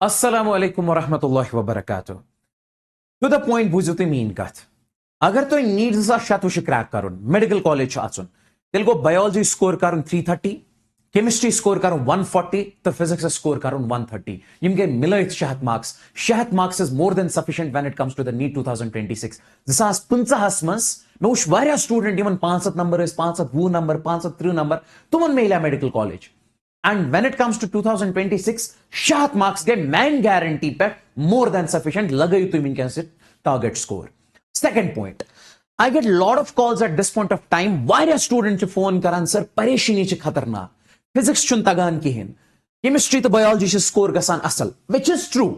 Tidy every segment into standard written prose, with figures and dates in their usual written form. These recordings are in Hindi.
अस्सलामु अलैकुम वरहमतुल्लाहि वबरकातुह। टू द पॉइंट बुझो तुम मीन कथ। अगर तुम नीट 2000 क्रैक कर मेडिकल कॉलेज आचुन तेल गो बायोलॉजी स्कोर कर 330, केमिस्ट्री स्कोर कर 140 तो फिजिक्स स्कोर कर 130 यम गए मिलत 100 marks. 100 marks is more than sufficient when it comes to the NEET 2026। 2015 मज मे वुच वारिया स्टूडेंट यमन 500 नंबर 520 नंबर 530 नंबर तुमन मिला medical college. And when it comes to 2026, शात marks get man guarantee पे more than sufficient लगे तो इनके से target score. Second point, I get lot of calls at this point of time. Waria student च phone करन सर परेशानी च खतरनाक, physics चुन तगान किहिन, chemistry तो biology च score गसान असल, which is true.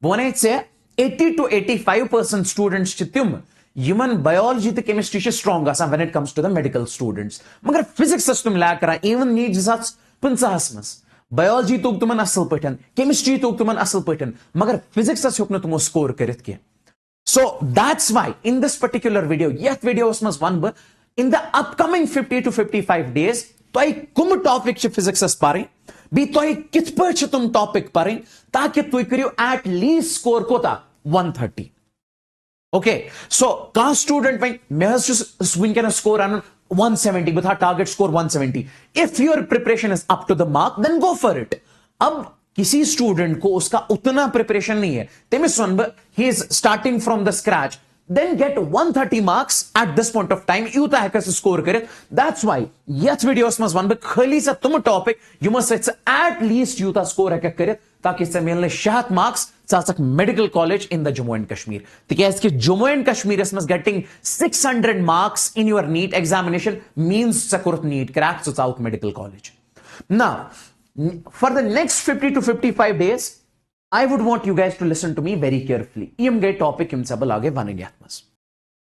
बोने से 80 to 85% students च तुम यमन biology तो chemistry च strong गसान when it comes to the medical students. मगर physics च तुम लैक करा even need जिसाच 50 मज बायोलॉजी तोग तुमन असल पठन, केमिस्ट्री तोग तुमन असल पठन, मगर फिजिक्स हेक तुमो स्कोर करित के। So that's why in this particular video यथ वीडियोस मज वन ब in the upcoming 50 to 55 days तोय कुम टॉपिक छ फिजिक्स पारे बी तोय कित पर तुम टॉपिक पारे ताकि तुय करियो एट लीस्ट स्कोर कोता 130। ओके सो का स्टूडेंट वै मे विंकन स्कोर अन 170 with our target score 170. If your preparation is up to the mark, then go for it. अब किसी स्टूडेंट को उसका उतना प्रिपरेशन नहीं है, तेमिस one he is starting from the scratch, then get 130 marks at this point of time. Utah है कैसे स्कोर करे? That's why यथ वीडियोस में वन खाली सा तुम topic you must at least यूता स्कोर है क्या करे ताकि इससे मिलने 100 मार्क्स चाचक medical college in the Jammu and Kashmir. तिकाज कि जम्मू एंड कश्मीर मज getting 600 marks in your NEET examination means चकुरत नीट क्रैक सो चाउक medical college. Now for the next 50 to 55 days I would want you guys to listen to me very carefully. यम गए टॉपिक यम सब आगे वन यथ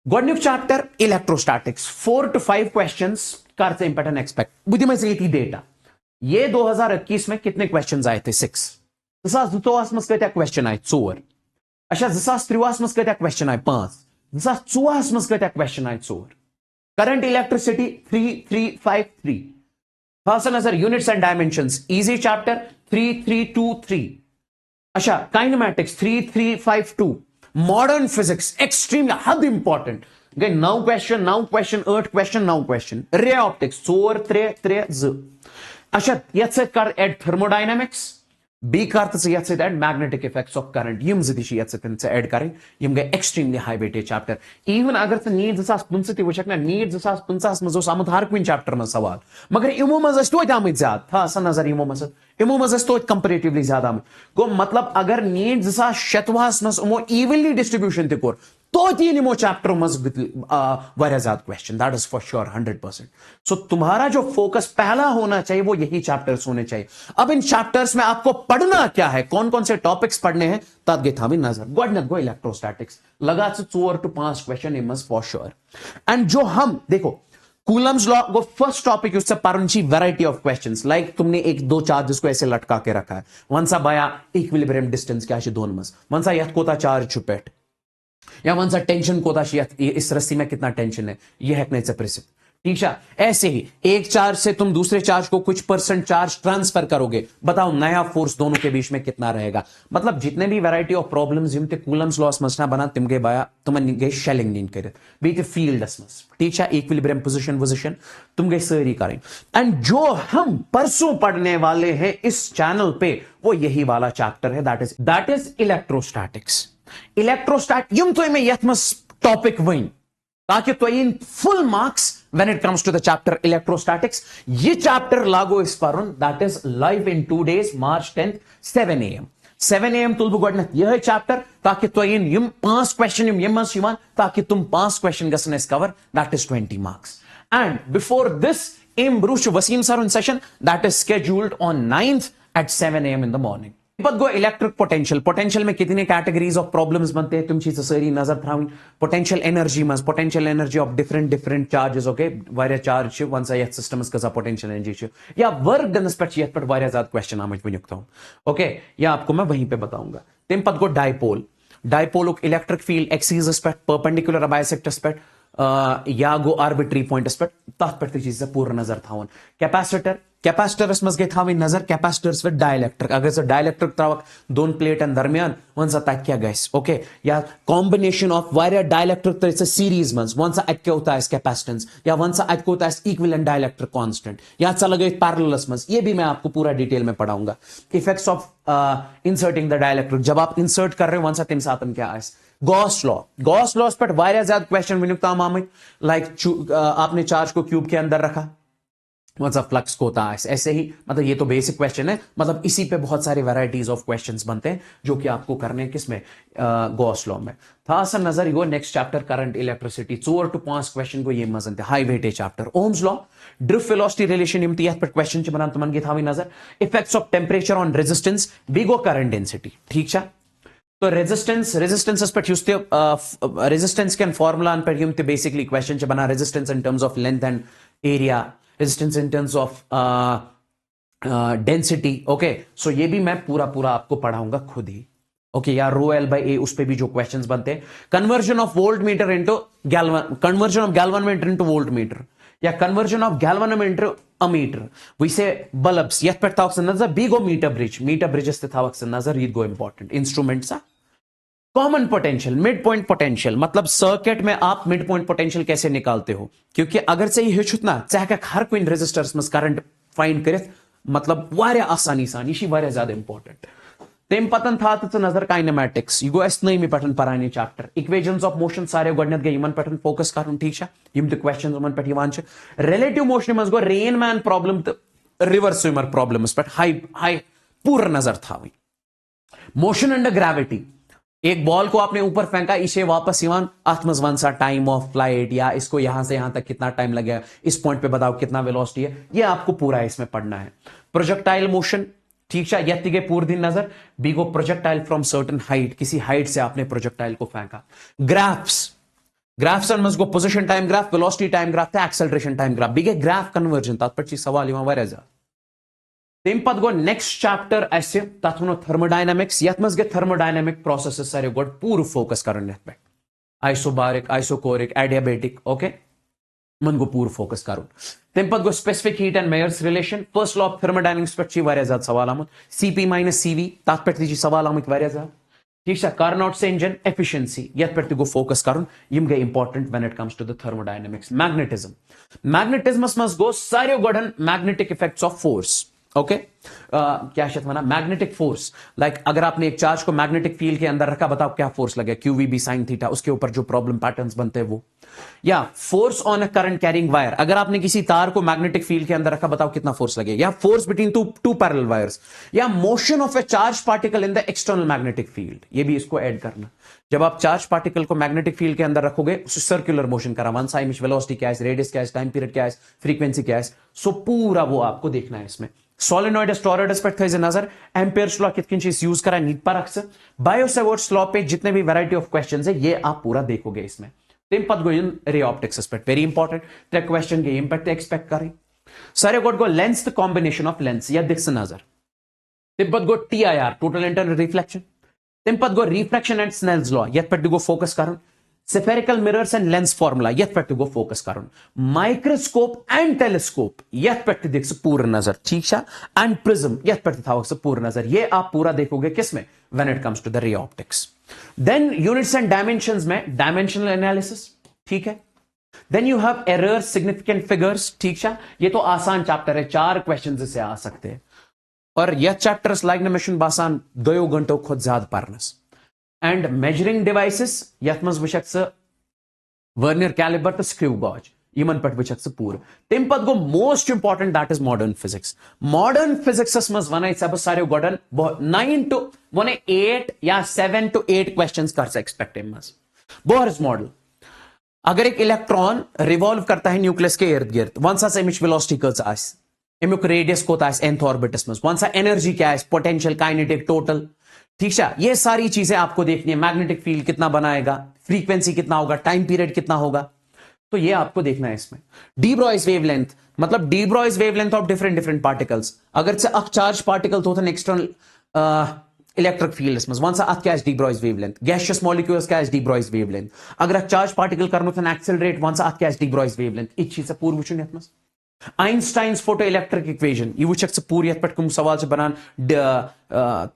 गोडन्युक चैप्टर इलेक्ट्रोस्टैटिक्स 4 to 5 क्वेश्चंस कर से इंपॉर्टेंट एक्सपेक्ट बुद्धि में से डेटा ये 2021 में कितने क्वेश्चंस आए थे 6 2022 मज कत्या क्वेश्चन आए 4 अच्छा 2023 मज कत्या क्वेश्चन आए 5 2024 मज कत्या क्वेश्चन आए 4 करंट इलेक्ट्रिसिटी 3353 खासा नजर units and dimensions easy chapter 3323 अच्छा काइनेमैटिक्स 3352 मॉडर्न फिजिक्स एक्सट्रीमली हद इंपॉर्टेंट गए 9 question 8 question 9 question ray optics 4 3 3 2 अच्छा यथ से कर एड थर्मोडायनामिक्स बी कर add magnetic effects of current यम से एड करें यम गए extremely high weightage chapter even अगर नीट 2015 वुचक ना नीट 2015 मज आमुत हर कुछ चैप्टर में सवाल मगर इमो मज तो आमुत ज्यादा था सा नजर इमो मज तो कंपेरेटिवली ज्यादा आमुत गो मतलब अगर नीट 2026 मज इमो इवनली डिस्ट्रीब्यूशन ते कोर तो तीन इमो चैप्टर मज वारिया ज्यादा question that is for sure 100%। सो तुम्हारा जो फोकस पहला होना चाहिए वो यही चैप्टर्स होने चाहिए। अब इन चैप्टर्स में आपको पढ़ना क्या है, कौन कौन से टॉपिक्स पढ़ने हैं तद गे था भी नजर गोडनक गो इलेक्ट्रोस्टैटिक्स लगा 4 to 5 क्वेश्चन इमज फॉर श्योर। एंड जो हम देखो कूलम्स लॉ वो फर्स्ट टॉपिक उससे पारंची वैरायटी ऑफ क्वेश्चंस लाइक तुमने एक दो चार्जेस को ऐसे लटका के रखा है वंसा बाया इक्विलिब्रियम डिस्टेंस क्या है दोन मस वंसा यह कोता चार्ज छुपेट या वंसा टेंशन कोता इस रस्सी में कितना टेंशन है यह हैकने से प्रसिद्ध ठीक है। ऐसे ही एक चार्ज से तुम दूसरे चार्ज को कुछ % चार्ज ट्रांसफर करोगे बताओ नया फोर्स दोनों के बीच में कितना रहेगा। मतलब जितने भी वैरायटी ऑफ प्रॉब्लम्स जिमते कूलम्स लॉस मसना बना तुम गए बाया तुम गए शेलिंग नीन करे बीते फील्ड मस ठीक है इक्विलिब्रियम पोजीशन तुम गए सारी करें। एंड जो हम परसों पढ़ने वाले हैं इस चैनल पे वो यही वाला चैप्टर है दैट इज इलेक्ट्रोस्टैटिक्स। इलेक्ट्रोस्टैट यम तो में यथमस टॉपिक वही ताकि तो in full marks when it comes to the chapter electrostatics ये चैप्टर लागू इस पर that is live in 2 days March 10th 7 AM तुल गोडन यह चैप्टर ताकि तो इन यम 5 क्वेश्चन यम ताकि तुम 5 क्वेश्चन गसन cover that is 20 marks. And before this एम ब्रूश Wasim sir session that is scheduled on 9th at 7 AM in the morning। गो इलेक्ट्रिक पोटेंशियल में कितने कैटेगरीज ऑफ प्रॉब्लम्स बनते हैं तुम चीज सारी नजर थ्राउन potential energy of different charges okay वारिया चार्ज वन सा यथ सिस्टमस कसा पोटेंशियल एनर्जी या वर्क डनस पर यथ पर वारिया ज्यादा क्वेश्चन आमज वनुकता हूं ओके या आपको मैं वहीं पे बताऊंगा। तम पद गो डायपोल इलेक्ट्रिक फील्ड एक्सीस पे परपेंडिकुलर बाइसेक्टर्स पे या गो आर्बिट्री पॉइंट्स पे तथ पे चीज पूर्ण नजर थवन कैपेसिटर कैपेसिटरस मज गई थावी नजर कैपेसिटर्स विद डाइलेक्ट्रिक अगर से डाइलेक्ट्रिक तरावक दोन प्लेटन दरमियान वन सा तक क्या गैस ओके या कॉम्बिनेशन ऑफ वारिया डाइलेक्ट्रिक तो सीरीज मज वन सा अत क्या होता है कैपेसिटेंस या वन सा अत होता है इक्विवेलेंट डाइलेक्ट्रिक कांस्टेंट या चला गई पैरेलल्स मज ये भी मैं आपको पूरा डिटेल में पढ़ाऊंगा effects of inserting the dielectric जब आप इंसर्ट कर रहे हो वन सा तम सातन क्या है गॉस लॉ पर वारिया ज्यादा क्वेश्चन वनुक ताम आमत लाइक आपने चार्ज को क्यूब के अंदर रखा मतलब फ्लक्स को होता है ऐसे ही मतलब ये तो बेसिक क्वेश्चन है मतलब इसी पे बहुत सारी वैरायटीज ऑफ क्वेश्चंस बनते हैं जो कि आपको करने हैं किसमें गॉस लॉ में था सा नजर यो next chapter current electricity 4 to 5 question को ये मजन थे high weightage chapter Ohm's law drift velocity relation यम यथ पर क्वेश्चन च बनान तुमन के थावी नजर effects of temperature on resistance बिगो करंट डेंसिटी ठीक है तो रेजिस्टेंस पे यूज रेजिस्टेंस के फॉर्मूला पर यम बेसिकली क्वेश्चन च बना resistance in terms of length and area resistance in terms of density okay so ये भी मैं पूरा आपको पढ़ाऊंगा खुद ही ओके या रो एल बाई ए उस पे भी जो क्वेश्चंस बनते हैं conversion of volt meter into conversion of galvanometer into volt meter या कन्वर्जन ऑफ गैल्वानोमीटर अमीटर वैसे बल्ब्स यथ पे थावक नजर बीगो मीटर ब्रिज थावक नजर ये गो important instruments common potential mid point potential मतलब सर्किट में आप मिड पॉइंट पोटेंशियल कैसे निकालते हो क्योंकि अगर से ये हेचुत ना चाहे हर कोई रेजिस्टर्स में करंट फाइंड कर मतलब वारिया आसानी सान यह वारिया ज्यादा इंपॉर्टेंट तम पतन था नजर काइनेमैटिक्स यह गो नई पठन परानी चैप्टर इक्वेशंस ऑफ मोशन सारे गड गई इन पे फोकस कर ठीक है क्वेश्चन पे रिलेटिव मोशन मज गो रेन मैन प्रॉब्लम तो रिवर स्विमर प्रॉब्लम पे हाई पूरा नजर था मोशन अंडर ग्रेविटी एक बॉल को आपने ऊपर फेंका इसे वापस इवान आत्मज वन सा टाइम ऑफ फ्लाइट या इसको यहां से यहां तक कितना टाइम लगेगा इस पॉइंट पे बताओ कितना वेलोसिटी है ये आपको पूरा इसमें पढ़ना है प्रोजेक्टाइल मोशन ठीक है यति के पूरे दिन नजर बीगो प्रोजेक्टाइल फ्रॉम सर्टन हाइट किसी हाइट से आपने प्रोजेक्टाइल को फेंका ग्राफ्स मज गो position time graph velocity time graph acceleration time graph बीगे ग्राफ कन्वर्जन तथ पे सवाल वारिया ज्यादा तम पे गो नेक्स्ट चैप्टर तथ वो थर्मोडायनामिक्स यथ मज गए थर्मोडायनामिक प्रोसेस सारे गो पूरा फोकस कर आइसोबारिक आइसोकोरिक एडियाबेटिक ओके मन गो पूरा फोकस कर तम पे गो specific heat and Mayer's relation first law of thermodynamics पे ज्यादा सवाल आमुत सीपी माइनस सीवी तथ पे सवाल आमुत ज्यादा ठीक है कार्नोट से इंजन एफिशिएंसी यथ पे गो फोकस कर गए important when it comes to the thermodynamics मैग्नेटिज्मस मज गो सारे गोडन magnetic effects of force okay क्या शत वना मैग्नेटिक फोर्स लाइक अगर आपने एक चार्ज को मैग्नेटिक फील्ड के अंदर रखा बताओ क्या फोर्स लगे क्यूवीबी साइन थीटा उसके ऊपर जो प्रॉब्लम पैटर्न्स बनते हैं वो या force on a current carrying wire अगर आपने किसी तार को मैग्नेटिक फील्ड के अंदर रखा बताओ कितना फोर्स लगे या force between two parallel wires या motion of a charge particle in the external magnetic field ये भी इसको ऐड करना जब आप चार्ज पार्टिकल को मैग्नेटिक फील्ड के अंदर रखोगे उसे सर्कुलर मोशन करा वन साइड वेलोसिटी क्या है रेडियस क्या है टाइम पीरियड क्या है फ्रीक्वेंसी क्या है सो पूरा वो आपको देखना है इसमें सोलेनॉइडस टॉरॉइडस पे थी नजर एम्पेयर्स लॉ कितकिन यूज करा नीट पर अक्सर बायोसेवर्ट्स लॉ पे जितने भी वैरायटी ऑफ क्वेश्चंस है ये आप पूरा देखोगे इसमें तम पत गो रे ऑप्टिक्स पे वेरी इंपॉर्टेंट त्रे क्वेश्चन के इम्पैक्ट एक्सपेक्ट करें सारे गोट गो lens the combination of lens या दिक्स नजर तम पत गो TIR टोटल इंटरनल रिफ्लेक्शन तम पत गो रिफ्रैक्शन एंड स्नेल्स लॉ यथ पे गो फोकस कर spherical mirrors and lens formula यथ पे गो फोकस कर माइक्रोस्कोप एंड टेलीस्कोप यथ पे देख पूर्ण नजर ठीक है एंड प्रिज्म यथ पे था पूर्ण नजर ये आप पूरा देखोगे किसमें when it comes to the ray optics then units and dimensions में डायमेंशनल एनालिसिस ठीक है then you have errors significant figures ठीक है ये तो आसान चैप्टर है 4 क्वेश्चन से आ सकते हैं और यह चैप्टर्स लाइक नमेशन बासान 2 घंटों खुद ज्यादा पढ़नस एंड मेजरिंग डिवाइसेस यथ मज वशक वर्नियर कैलिबर तो स्क्रू गॉज यमन पे वशक पूर तम पे गो most important that is modern physics मज वन सब सारे गोडन 9 to 8 या 7 to 8 क्वेश्चंस कर एक्सपेक्ट मज बोहर्स मॉडल अगर एक इलेक्ट्रॉन रिवॉल्व करता है न्यूक्लियस के इर्द गिर्द वन सा अमिच वेलोसिटी कज अमुक रेडियस कोत nth ऑर्बिटस मज वन सा एनर्जी क्या पोटेंशियल काइनेटिक टोटल ठीक है ये सारी चीजें आपको देखनी है मैग्नेटिक फील्ड कितना बनाएगा फ्रीक्वेंसी कितना होगा टाइम पीरियड कितना होगा तो ये आपको देखना है इसमें डी ब्रॉयज वेवलेंथ मतलब de Broglie wavelength of different particles अगर से अख चार्ज पार्टिकल तो एक्सटर्नल इलेक्ट्रिक फील्ड वन सा अथ क्या de Broglie wavelength gaseous molecules क्या डी ब्रॉयज वेवलेंथ अगर चार्ज पार्टिकल कर एक्सेलरेट वन सा अथ क्या डी ब्रॉयज वेवलेंथ इस चीज से पूर्व वुचन Einstein's photoelectric equation ये वुचक से पूरी यत कम सवाल से बनान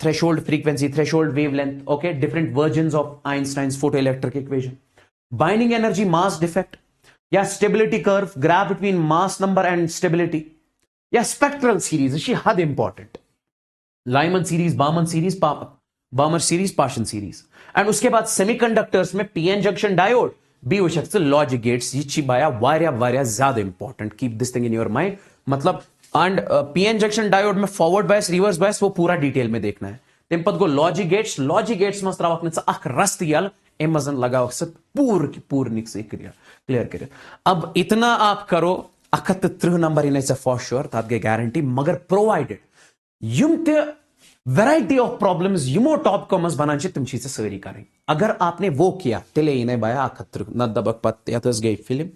threshold frequency, threshold wavelength, okay, different versions of Einstein's photoelectric equation. Binding energy mass defect, या stability curve, graph between mass number and stability, या spectral series ये हद important. Lyman series, Bauman series, Balmer series, Paschen series. And उसके बाद semiconductors में PN junction diode, B वो शख्स लॉजिक गेट्स ये चिबाया वारिया ज्यादा important. Keep this thing in your mind. मतलब एंड पीएन जंक्शन डायोड में फॉरवर्ड बायस रिवर्स बायस वो पूरा डिटेल में देखना है. तम पत गो लॉजिक गेट्स मज त्रावक अख रस्त यल अम मज लगाव पूर की पूर निक से क्लियर कर. अब इतना आप करो 130 नंबर इन फॉर श्योर तथ गई गारंटी. मगर प्रोवाइडेड युम वैरायटी ऑफ प्रॉब्लम्स यमो टॉप को मज बनान तुम चीजें सारी करें. अगर आपने वो किया तिले इन बाया 130 न दबक पत गई फिल्म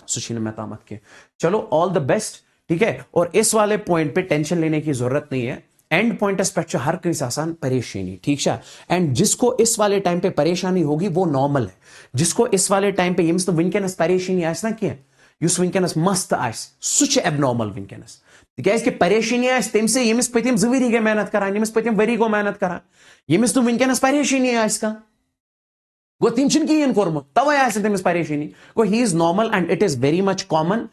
सुशील मेहता के. चलो ऑल द बेस्ट. ठीक है. और इस वाले पॉइंट पे टेंशन लेने की जरूरत नहीं है. एंड पॉइंट पे हर किसी आसान परेशानी. ठीक है. एंड जिसको इस वाले टाइम पे परेशानी होगी वो नॉर्मल है. जिसको इस वाले टाइम पे यम्स वनकस परेशानी आस ना कह युस वनकस मस्त आस सह एबनॉर्मल वनकस. तक परेशानी तम से यमिस पतिम 2 वरी गई मेहनत करान, यमिस पतिम वरी गो मेहनत करान, यमिस तो वनकस परेशानी गो तम कहें कोर्मुत तवे तमिस परेशानी गो. He is normal and it is very much common.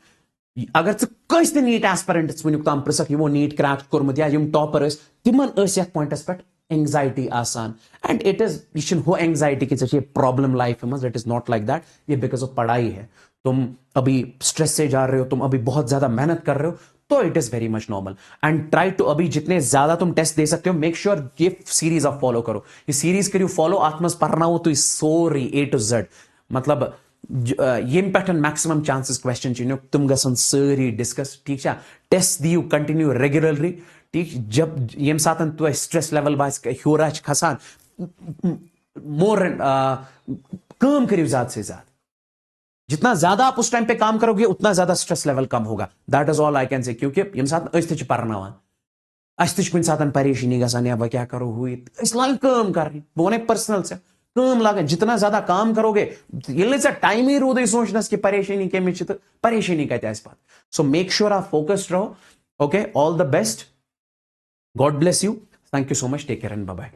अगर कस नीट एस्पिरेंट वनुक ताम पृसक यमो नीट क्रैक कोर्मुत या यम टॉपर तिमन पॉइंटस पे एंग्जाइटी आसान. एंड इट इज यह हो एंग्जाइटी कि प्रॉब्लम लाइफ में. It is not like that. ये बिकॉज ऑफ पढ़ाई है. तुम अभी स्ट्रेस से जा रहे हो, तुम अभी बहुत ज्यादा मेहनत कर रहे हो, तो it is very much normal. And try to अभी जितने ज्यादा तुम टेस्ट दे सकते हो मेक श्योर ये सीरीज आप फॉलो करो. ये सीरीज करो फॉलो आत्मस पढ़ना हो तो सोरी A to Z. मतलब यम पे मैक्सिमम चांसेस क्वेश्चन चुनो तुम गसन सारी डिस्कस. ठीक है. टेस्ट दियो कंटिन्यू रेगुलरली. ठीक. जब यम साथ तो स्ट्रेस लेवल बास ह्योर खसान मोर काम करियो ज्यादा से ज्यादा. जितना ज्यादा आप उस टाइम पे काम करोगे उतना ज्यादा स्ट्रेस लेवल कम होगा. That is all I can say. क्योंकि यम साथ अस पर्नावान अस कुछ साथ परेशानी गसान या क्या करो हुई लाग काम कर बह वन पर्सनल से काम लाग. जितना ज्यादा काम करोगे ये टाइम ही रूद सोचनस कि परेशानी कम तो परेशानी कत पे. सो मेक श्योर आप फोकस्ड रहो. Okay. All the best. God bless you. Thank you so much. Take care and bye bye.